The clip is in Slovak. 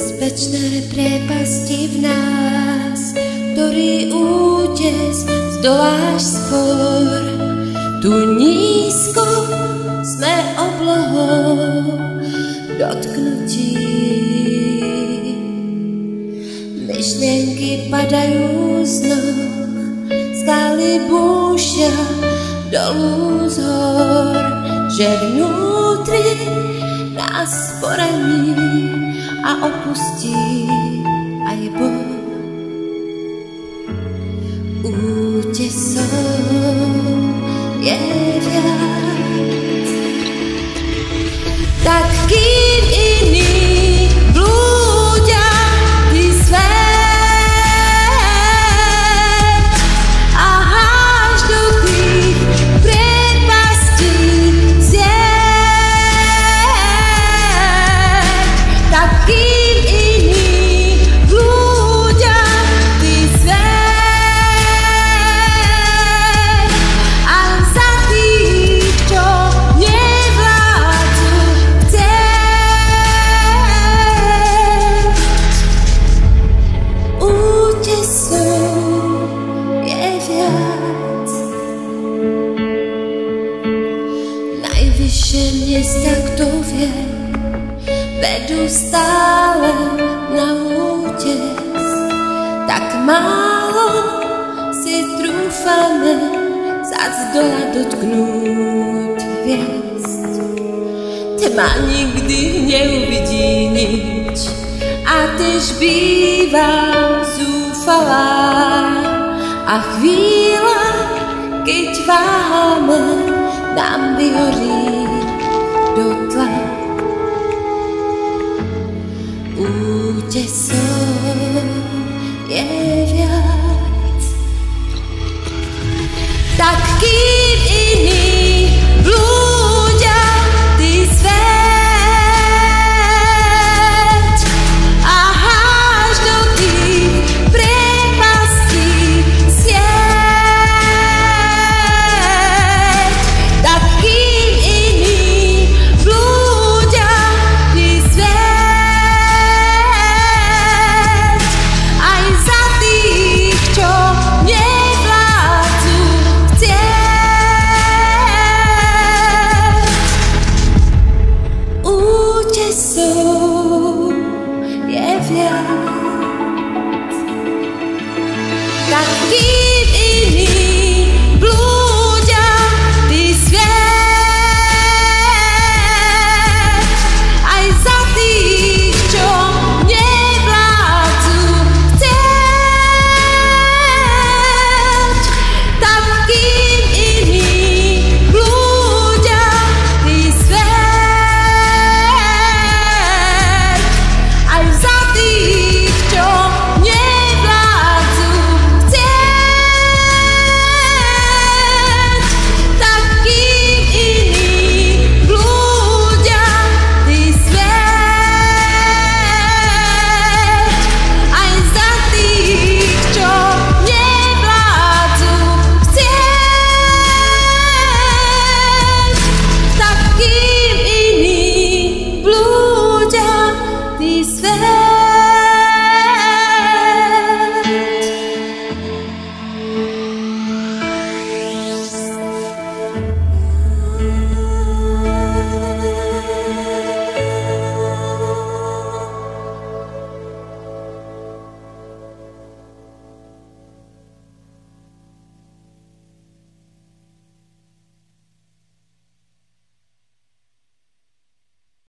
bezpečné priepasti v nás, ktorý útes zdoláš skôr. Tu nízko sme oblohou dotknutí. Myšlienky padajú z noh, skaly búšia dolu z hor, že vnútri nás poraní a opustí aj Boh. Útesou je viac, tak kým iní blúdia ty svet a až do tých priepastí zjeď, tak kým iní blúdia ty svet a za tých, čo nevládzu chcieť. Útesou je viac. Najvyššie miesta, kto vie, vedú stále na útes. Tak málo si trúfame sa z dola dotknúť hviezd. Tma nikdy neuvidí nič a tiež býva zúfalá. A chvíľa, keď váhame, nám vyhorí